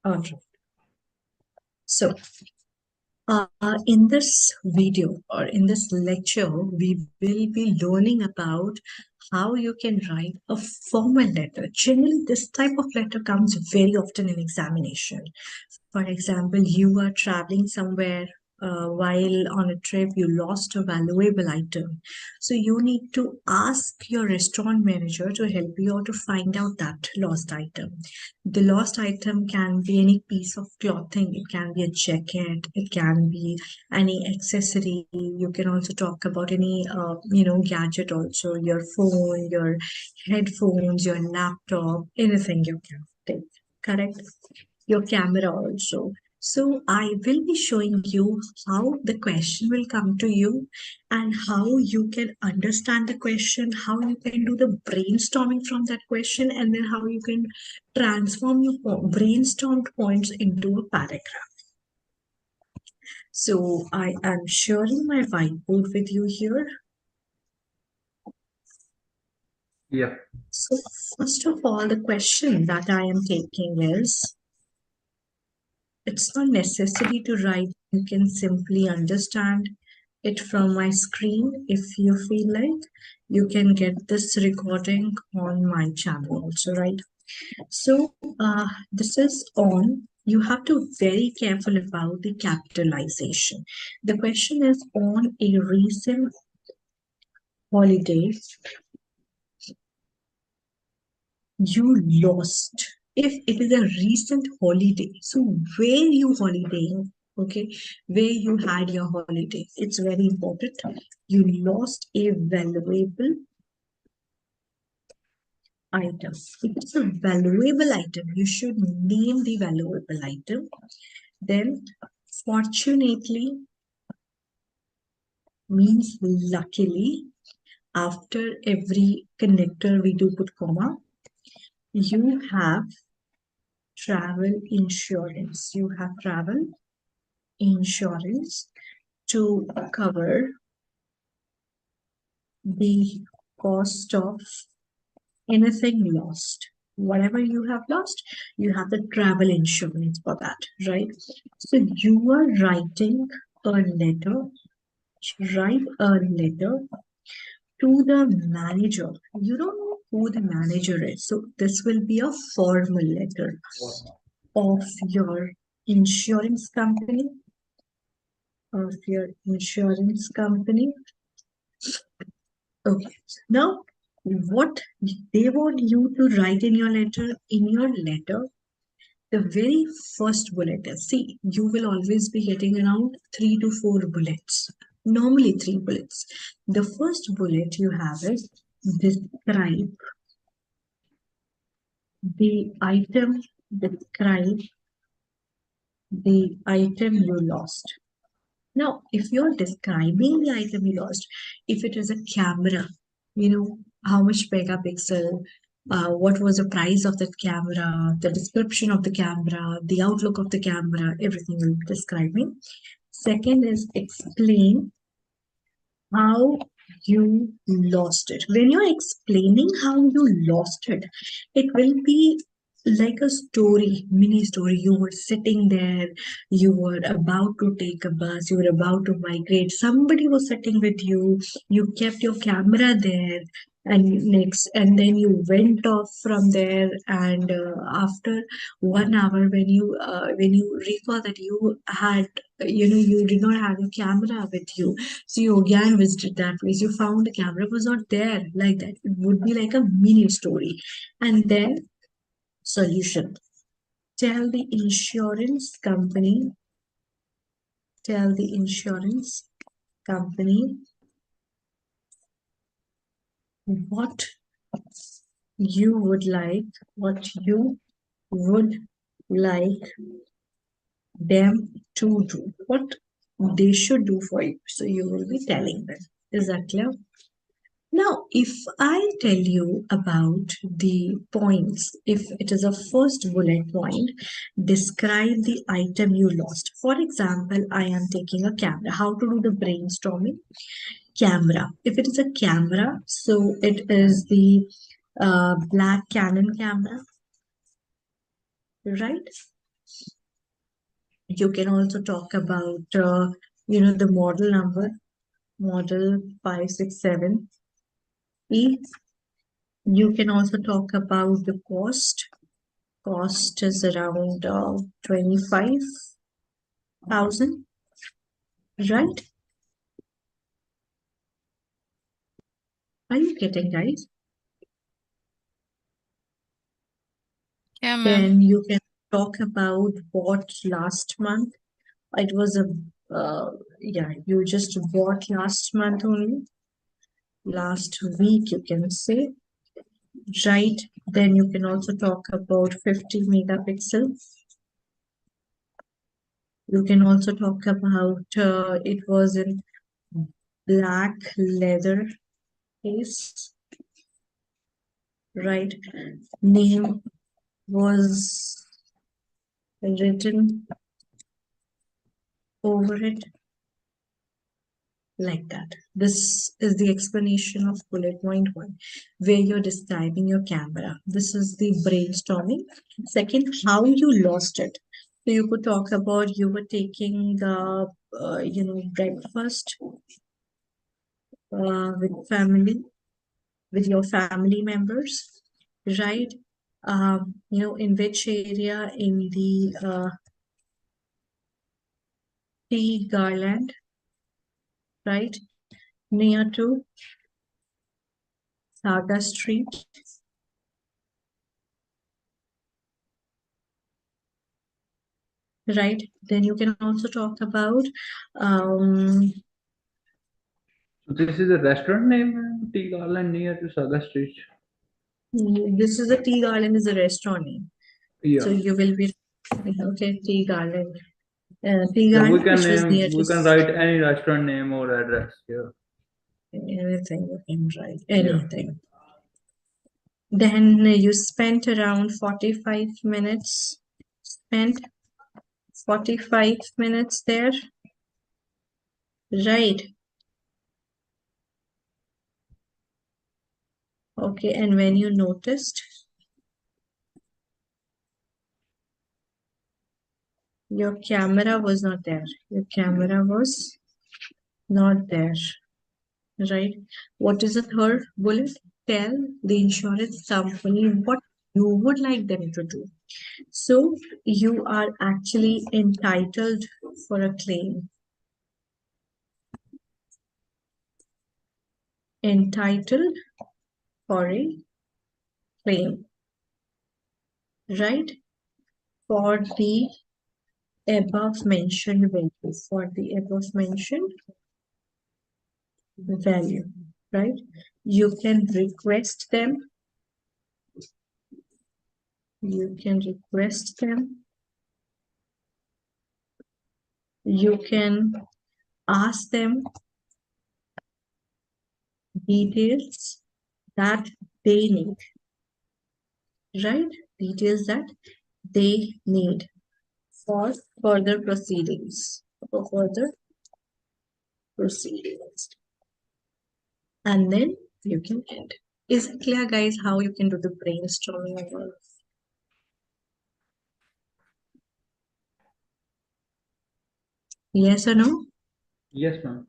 All right. So, in this video or in this lecture, we will be learning about how you can write a formal letter. Generally, this type of letter comes very often in examination. For example, you are traveling somewhere while on a trip, you lost a valuable item. So you need to ask your restaurant manager to help you out to find out that lost item. The lost item can be any piece of clothing, it can be a jacket, it can be any accessory. You can also talk about any, gadget also, your phone, your headphones, your laptop, anything you can take, correct? Your camera also. So I will be showing you how the question will come to you and how you can understand the question, how you can do the brainstorming from that question, and then how you can transform your brainstormed points into a paragraph. So I am sharing my whiteboard with you here. Yeah. So first of all, the question that I am taking is, it's not necessary to write. You can simply understand it from my screen. If you feel like, you can get this recording on my channel also, right? So this is on. You have to very careful about the capitalization. The question is on a recent holiday you lost. If it is a recent holiday, so where you holidaying, okay, where you had your holiday, it's very important. You lost a valuable item. If it's a valuable item, you should name the valuable item. Then fortunately means luckily. After every connector we do put comma. You have travel insurance. You have travel insurance to cover the cost of anything lost. Whatever you have lost, you have the travel insurance for that, right? So you are writing a letter, write a letter to the manager. You don't know who the manager is. So this will be a formal letter of your insurance company, of your insurance company. Okay, now what they want you to write in your letter, the very first bullet is, see, you will always be getting around 3 to 4 bullets, normally 3 bullets. The first bullet you have is describe the item, describe the item you lost. Now, if you're describing the item you lost, if it is a camera, how much megapixel, what was the price of that camera, the description of the camera, the outlook of the camera, everything will be describing. Second is explain how you lost it. When you're explaining how you lost it, it will be like a story, mini story. You were sitting there, you were about to take a bus, you were about to migrate, somebody was sitting with you kept your camera there, and then you went off from there, and after 1 hour, when you recall that you had, you did not have your camera with you, so you again visited that place. You found the camera was not there, like that. It would be like a mini story. And then solution. Tell the insurance company, tell the insurance company what you would like, what you would like them to do, what they should do for you. So you will be telling them. Is that clear? Now, if I tell you about the points, if it is a first bullet point, describe the item you lost. For example, I am taking a camera. How to do the brainstorming? Camera. If it is a camera, so it is the black Canon camera, right? You can also talk about, the model number, model 567E. You can also talk about the cost. Cost is around 25,000, right? Are you getting, guys? Yeah, ma'am. Then you can talk about bought last month. It was you just bought last month only, last week, you can say, right? Then you can also talk about 50 megapixel. You can also talk about it was in black leather case, right? Name was written over it, like that. This is the explanation of bullet point 1, where you're describing your camera. This is the brainstorming. Second, how you lost it. So you could talk about you were taking breakfast with your family members, right? In which area? In the tea garland, right? Near to Saga Street, right? Then you can also talk about So this is a restaurant name, Tea Garland near to Saga Street. this is a tea garden is a restaurant name. Yeah. So you will be okay, tea garden. Tea Yeah, garden, which was near we to can write any restaurant name or address here. anything you can write, anything. Then you spent around 45 minutes. Spent 45 minutes there. Right. Okay, and when you noticed your camera was not there. Your camera was not there. Right. What is the third bullet? Tell the insurance company what you would like them to do. So you are actually entitled for a claim. Entitled for a claim, right? For the above mentioned value, for the above mentioned value, right? You can request them. You can request them. You can ask them details that they need, right? Details that they need for further proceedings. For further proceedings. And then you can end. Is it clear, guys, how you can do the brainstorming of all? Yes or no? Yes, ma'am.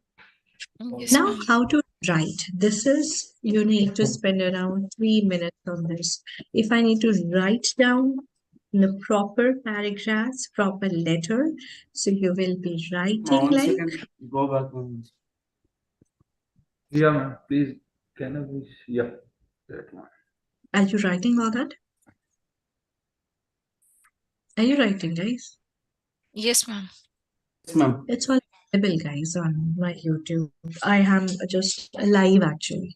Yes, Now, ma'am. how to write? This is, you need to spend around 3 minutes on this. If I need to write down in the proper paragraphs, proper letter, so you will be writing like. Go back one. Yeah, ma'am. Please, can I please? Yeah, that one. Are you writing all that? Are you writing, guys? Yes, ma'am. Yes, ma'am. It's all available, guys, on my YouTube. I am just live actually.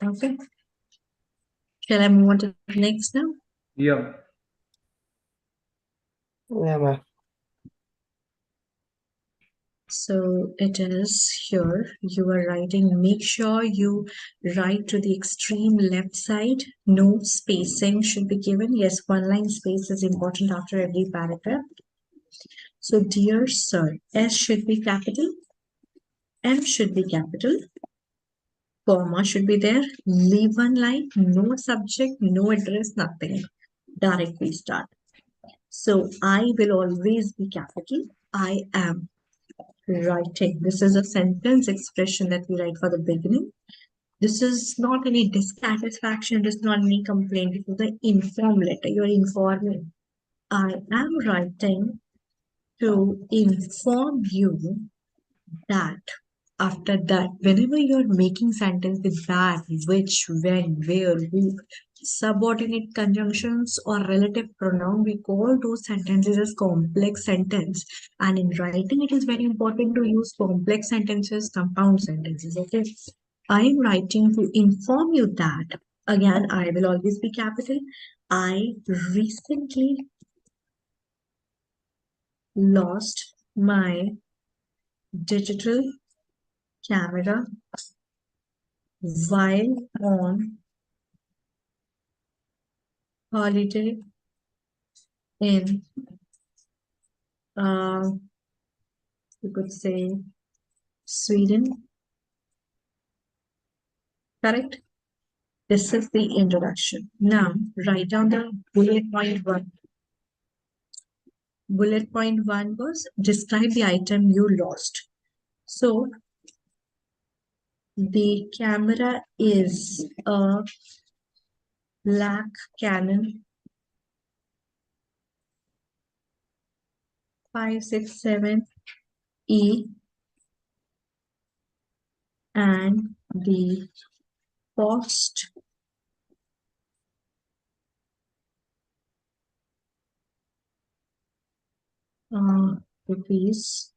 Okay. Shall I move on to the next now? Yeah. Yeah, ma'am. So it is here. You are writing. Make sure you write to the extreme left side. No spacing should be given. Yes, one line space is important after every paragraph. So, dear sir, S should be capital. M should be capital. Comma should be there. Leave one line. No subject, no address, nothing. direct restart. So I will always be capital. I am writing. This is a sentence expression that we write for the beginning. This is not any dissatisfaction. This is not any complaint. This is the inform letter. You're informing. I am writing to inform you that. After that, whenever you're making sentence with that, which, when, where, who, subordinate conjunctions or relative pronoun, we call those sentences as complex sentence. And in writing, it is very important to use complex sentences, compound sentences. Okay. I am writing to inform you that, again, I will always be capital. I recently lost my digital camera while on holiday in, you could say, Sweden. Correct? This is the introduction. Now, write down the bullet point one. Bullet point one was describe the item you lost. So, the camera is a black Canon 567E, and the cost rupees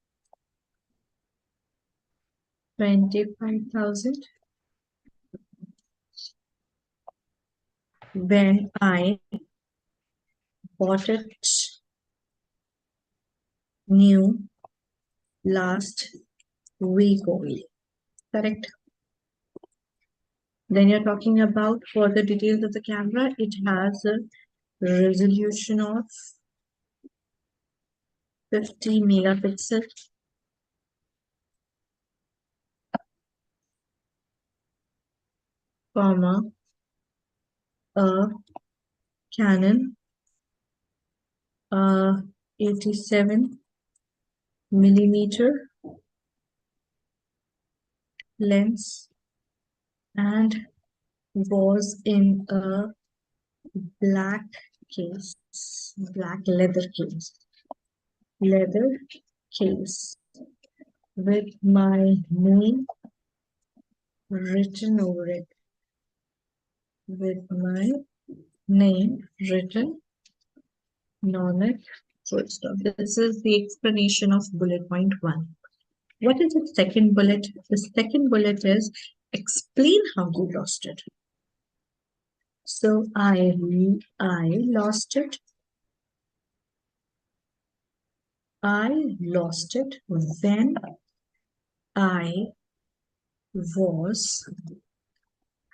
25,000 when I bought it new last week only. Correct? Then you're talking about for the details of the camera, it has a resolution of 50 megapixel, comma, a Canon 87 millimeter lens, and was in a black case, black leather case with my name written over it, with my name written on it. Full stop. This is the explanation of bullet point one. What is the second bullet? The second bullet is explain how you lost it. So I lost it. I lost it when I was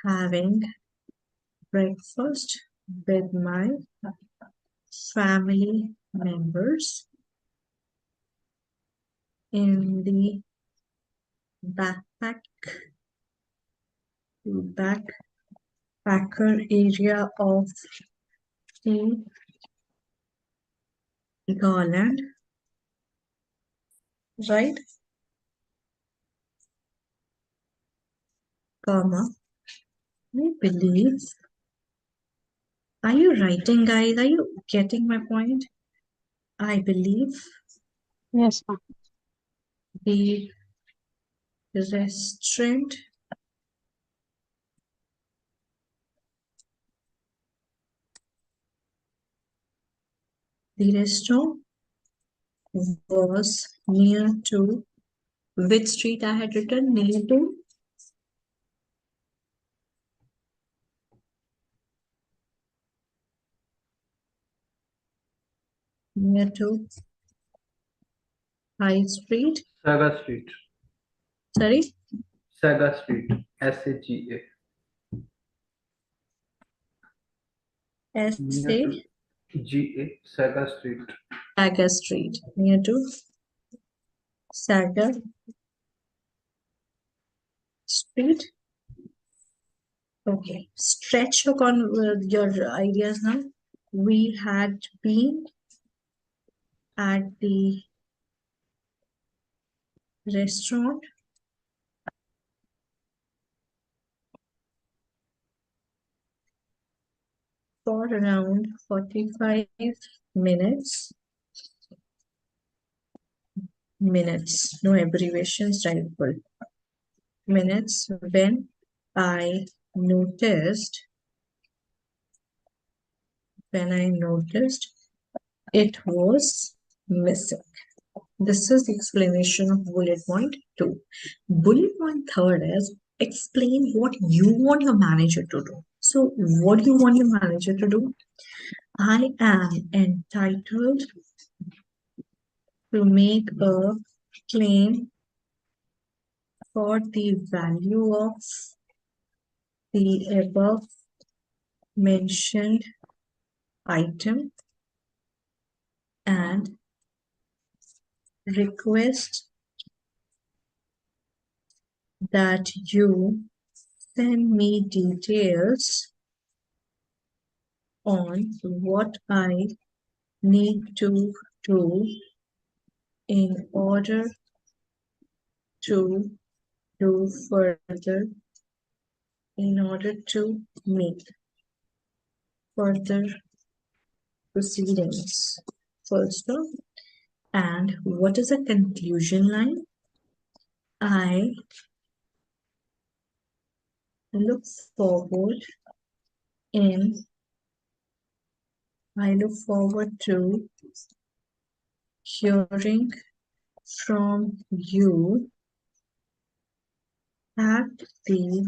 having breakfast with my family members in the backpacker area of the Garland, right? Comma, I believe. Are you writing, guys? Are you getting my point? I believe Yes, ma'am. the restaurant was near to which street I had written? Near to High Street. Saga Street. Sorry, Saga Street. SAGA. Near S.A. to GA. Saga Street. Saga Street. Near to Saga Street. Okay. Stretch your ideas now. we had been at the restaurant for around 45 minutes. No abbreviations, right? Full minutes when I noticed it was missing. This is the explanation of bullet point 2. Bullet point 3 is explain what you want your manager to do. So what do you want your manager to do? I am entitled to make a claim for the value of the above mentioned item and request that you send me details on what I need to do in order to do further, in order to make further proceedings. First off, and what is a conclusion line? I look forward to hearing from you at the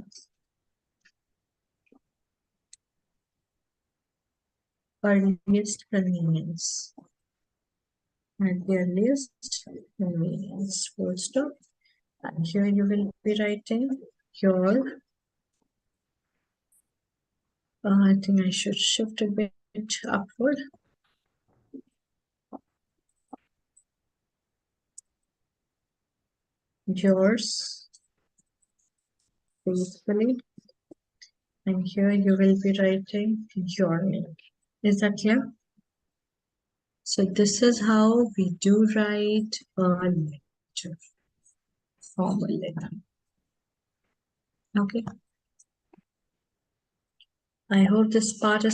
earliest convenience. At the earliest convenience. Full stop. And here you will be writing your. I think I should shift a bit upward. Yours faithfully. And here you will be writing your name. Is that clear? So this is how we do write a letter, formal letter. Okay. I hope this part is